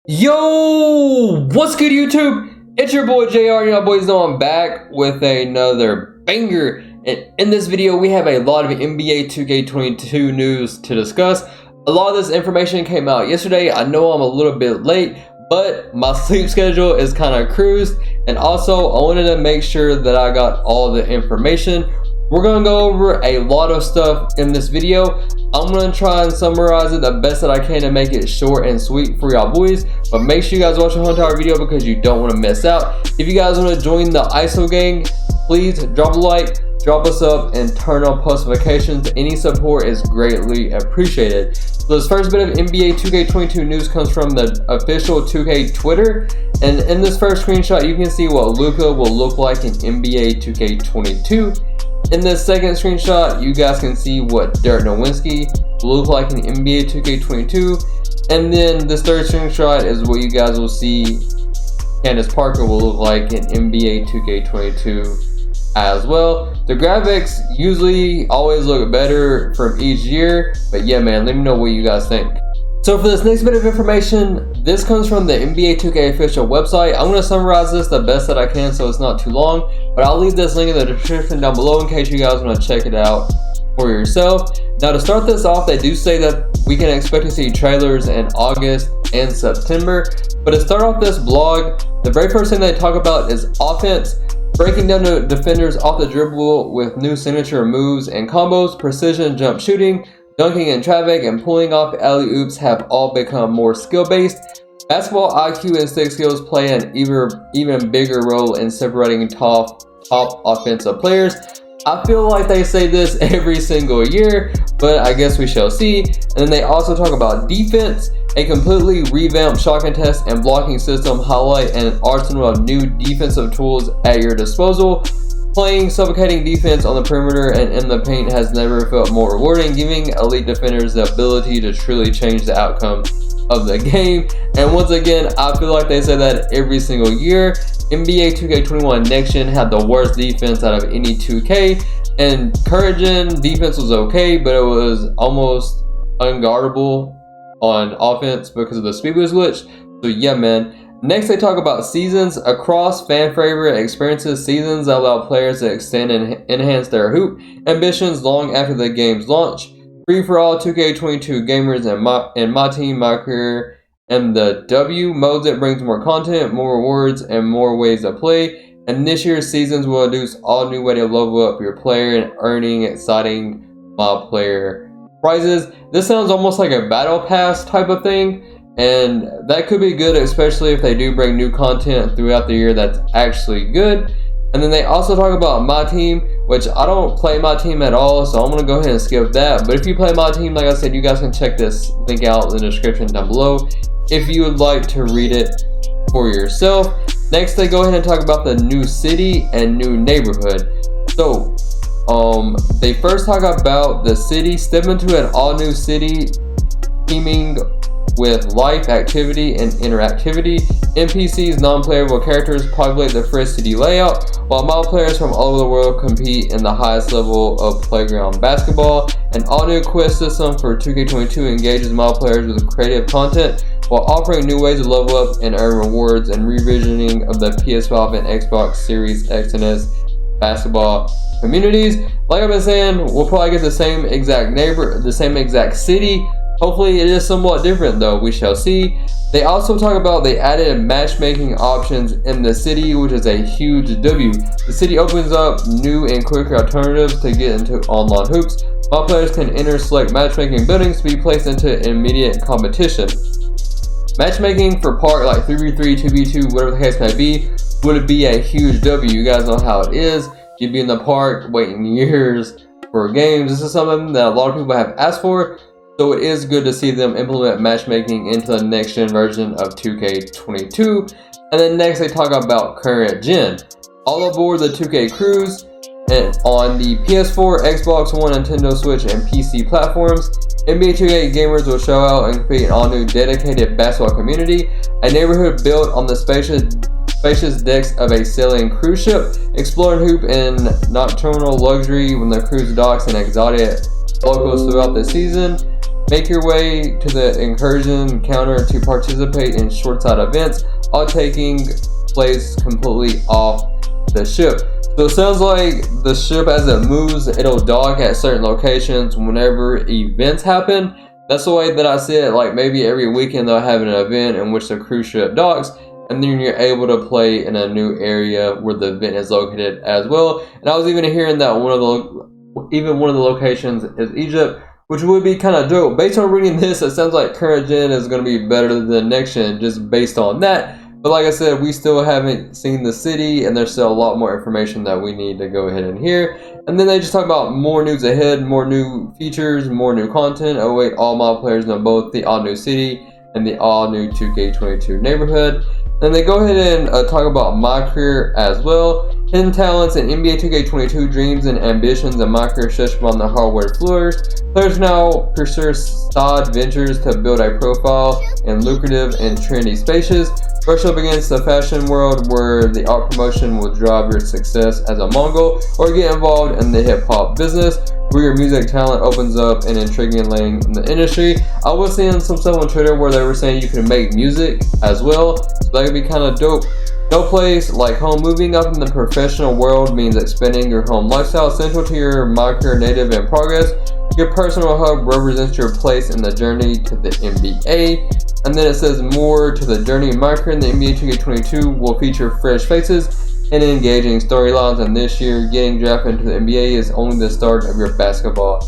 Yo, what's good YouTube? It's your boy JR, and y'all boys know I'm back with another banger. And in this video, we have a lot of NBA 2K22 news to discuss. A lot of this information came out yesterday. I know I'm a little bit late, but my sleep schedule is kind of cruised. And also, I wanted to make sure that I got all the information. We're going to go over a lot of stuff in this video. I'm going to try and summarize it the best that I can to make it short and sweet for y'all boys. But make sure you guys watch the whole entire video because you don't want to miss out. If you guys want to join the ISO gang, please drop a like, drop a sub, and turn on post notifications. Any support is greatly appreciated. So this first bit of NBA 2K22 news comes from the official 2K Twitter. And in this first screenshot, you can see what Luka will look like in NBA 2K22. In this second screenshot, you guys can see what Dirk Nowitzki will look like in NBA 2K22. And then this third screenshot is what you guys will see Candace Parker will look like in NBA 2K22 as well. The graphics usually always look better from each year, but yeah man, let me know what you guys think. So for this next bit of information, this comes from the NBA 2K official website. I'm going to summarize this the best that I can so it's not too long, but I'll leave this link in the description down below in case you guys want to check it out for yourself. Now to start this off, they do say that we can expect to see trailers in August and September. But to start off this blog, the very first thing they talk about is offense. Breaking down the defenders off the dribble with new signature moves and combos, precision jump shooting, dunking in traffic, and pulling off alley-oops have all become more skill-based. Basketball IQ and stick skills play an even bigger role in separating top offensive players. I feel like they say this every single year, but I guess we shall see. And then they also talk about defense. A completely revamped shot contest and blocking system highlight an arsenal of new defensive tools at your disposal. Playing suffocating defense on the perimeter and in the paint has never felt more rewarding, giving elite defenders the ability to truly change the outcome of the game. And once again, I feel like they say that every single year. NBA 2K21 Next Gen had the worst defense out of any 2K, and current gen defense was okay, but it was almost unguardable on offense because of the speed boost glitch. So yeah man. Next, they talk about seasons. Across fan favorite experiences, seasons allow players to extend and enhance their hoop ambitions long after the game's launch. Free for all 2K22 gamers and my team, my career, and the W modes it brings more content, more rewards, and more ways to play. And this year's seasons will introduce all new way to level up your player and earning exciting my player prizes. This sounds almost like a battle pass type of thing. And that could be good, especially if they do bring new content throughout the year that's actually good. And then they also talk about my team, which I don't play my team at all, so I'm going to go ahead and skip that. But if you play my team, like I said, you guys can check this link out in the description down below if you would like to read it for yourself. Next, they go ahead and talk about the new city and new neighborhood. So, they first talk about the city. Step into an all-new city teeming with life, activity, and interactivity. NPCs, non-playable characters, populate the first city layout, while model players from all over the world compete in the highest level of playground basketball. An all-new quest system for 2K22 engages model players with creative content while offering new ways to level up and earn rewards, and revisioning of the PS5 and Xbox Series X and S basketball communities. Like I've been saying, we'll probably get the same exact city. Hopefully it is somewhat different though, we shall see. They also talk about the added matchmaking options in the city, which is a huge W. The city opens up new and quicker alternatives to get into online hoops. All players can enter select matchmaking buildings to be placed into immediate competition. Matchmaking for park like 3v3, 2v2, whatever the case may be, would be a huge W. You guys know how it is. You'd be in the park waiting years for games. This is something that a lot of people have asked for. So it is good to see them implement matchmaking into the next gen version of 2K22. And then next they talk about current gen. All aboard the 2K cruise and on the PS4, Xbox One, Nintendo Switch, and PC platforms. NBA 2K gamers will show out and create an all-new dedicated basketball community. A neighborhood built on the spacious decks of a sailing cruise ship. Explore and hoop in nocturnal luxury when the cruise docks and exotic locals throughout the season. Make your way to the incursion counter to participate in short-side events, all taking place completely off the ship. So it sounds like the ship, as it moves, it'll dock at certain locations whenever events happen. That's the way that I see it. Like maybe every weekend they'll have an event in which the cruise ship docks, and then you're able to play in a new area where the event is located as well. And I was even hearing that one of the locations is Egypt, which would be kind of dope. Based on reading this, it sounds like current gen is going to be better than next gen just based on that. But like I said, we still haven't seen the city, and there's still a lot more information that we need to go ahead and hear. And then they just talk about more news ahead, more new features, more new content. Oh wait, all my players know both the all new city and the all new 2K22 neighborhood. And they go ahead and talk about my career as well. Hidden talents in NBA 2K22, dreams and ambitions in my career stretch on the hardware floors. Players now pursue side ventures to build a profile in lucrative and trendy spaces. Brush up against the fashion world where the art promotion will drive your success as a Mongol, or get involved in the hip-hop business where your music talent opens up an intriguing lane in the industry. I was seeing some stuff on Twitter where they were saying you can make music as well, so that could be kind of dope. No place like home. Moving up in the professional world means expanding your home lifestyle, central to your My Career Native in progress. Your personal hub represents your place in the journey to the NBA. And then it says more to the journey. My Career in the NBA 2K22 will feature fresh faces and engaging storylines. And this year, getting drafted into the NBA is only the start of your basketball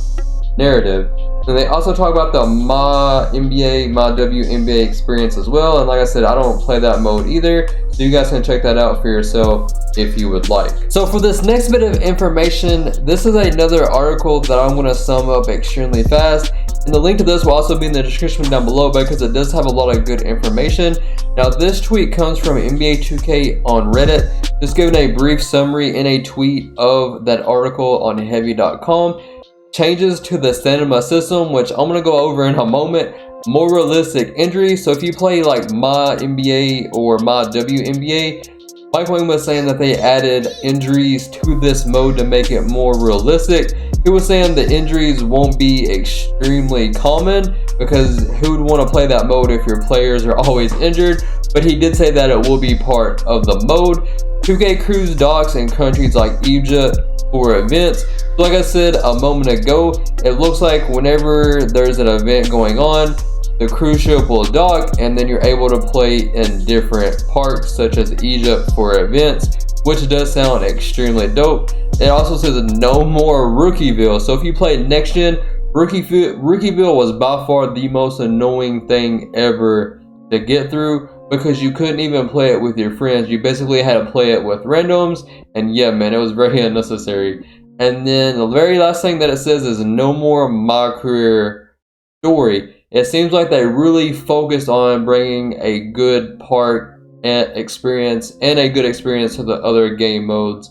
narrative. And they also talk about the My NBA, My WNBA experience as well. And like I said, I don't play that mode either, so you guys can check that out for yourself if you would like. So for this next bit of information, this is another article that I'm going to sum up extremely fast. And the link to this will also be in the description down below because it does have a lot of good information. Now this tweet comes from NBA 2K on Reddit, just giving a brief summary in a tweet of that article on heavy.com. Changes to the stamina system, which I'm going to go over in a moment. More realistic injuries. So if you play like My NBA or My WNBA, Mike Wang was saying that they added injuries to this mode to make it more realistic. He was saying the injuries won't be extremely common because who would want to play that mode if your players are always injured? But he did say that it will be part of the mode. 2K cruise docks in countries like Egypt for events. So like I said a moment ago, it looks like whenever there's an event going on, the cruise ship will dock, and then you're able to play in different parks such as Egypt for events, which does sound extremely dope. It also says no more Rookieville. So if you play next gen, Rookieville was by far the most annoying thing ever to get through because you couldn't even play it with your friends. You basically had to play it with randoms, and yeah man, it was very unnecessary. And then the very last thing that it says is no more My Career story. It seems like they really focused on bringing a good part and experience and a good experience to the other game modes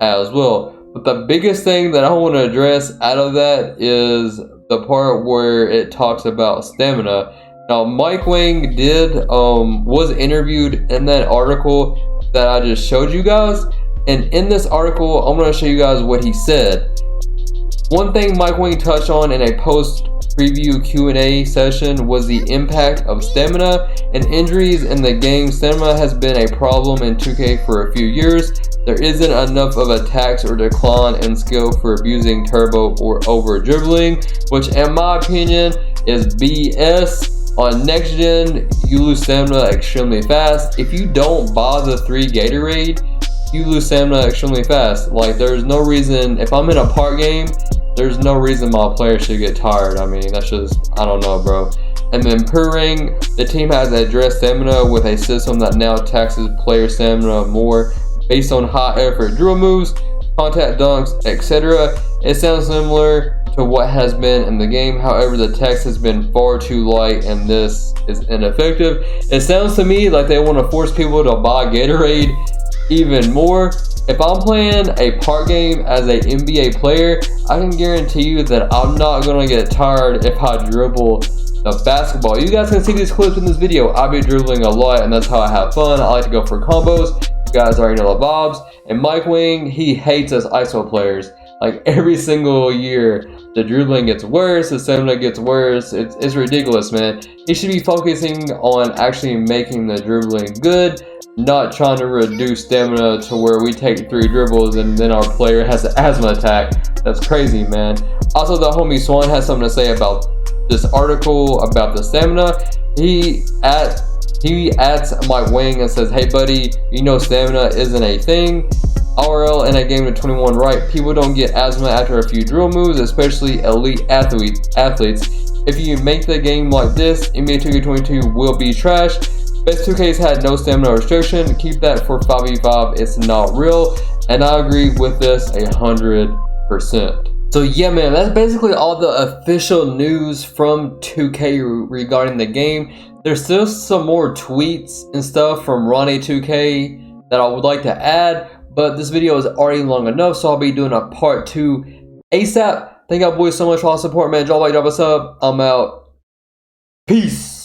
as well. But the biggest thing that I want to address out of that is the part where it talks about stamina. Now Mike Wang was interviewed in that article that I just showed you guys, and in this article I'm going to show you guys what he said. One thing Mike Wang touched on in a post preview Q&A session was the impact of stamina and injuries in the game. Stamina has been a problem in 2K for a few years. There isn't enough of a tax or decline in skill for abusing turbo or over dribbling, which in my opinion is BS. On next gen, you lose stamina extremely fast. If you don't buy the 3 Gatorade, you lose stamina extremely fast. Like there's no reason, if I'm in a park game, there's no reason my players should get tired. I mean, that's just, I don't know, bro. And then per ring, the team has addressed stamina with a system that now taxes player stamina more based on high effort dribble moves, contact dunks, etc. It sounds similar to what has been in the game. However, the tax has been far too light and this is ineffective. It sounds to me like they want to force people to buy Gatorade even more. If I'm playing a park game as an NBA player, I can guarantee you that I'm not going to get tired if I dribble the basketball. You guys can see these clips in this video. I'll be dribbling a lot and that's how I have fun. I like to go for combos. You guys already know the vibes. And Mike Wang, he hates us ISO players. Like every single year, The dribbling gets worse, the stamina gets worse. It's ridiculous, man. He should be focusing on actually making the dribbling good, not trying to reduce stamina to where we take 3 dribbles and then our player has an asthma attack. That's crazy, man. Also, the homie Swan has something to say about this article about the stamina. He adds my wing and says, "Hey buddy, you know stamina isn't a thing. RL in a game of 21 right, people don't get asthma after a few drill moves, especially elite athletes. If you make the game like this, NBA 2K22 will be trash. Best 2Ks had no stamina restriction. Keep that for 5v5. It's not real." And I agree with this 100%. So yeah, man, that's basically all the official news from 2K regarding the game. There's still some more tweets and stuff from Ronnie 2K that I would like to add, but this video is already long enough, so I'll be doing a part 2 ASAP. Thank y'all boys so much for all the support, man. Drop a like, drop a sub. I'm out. Peace.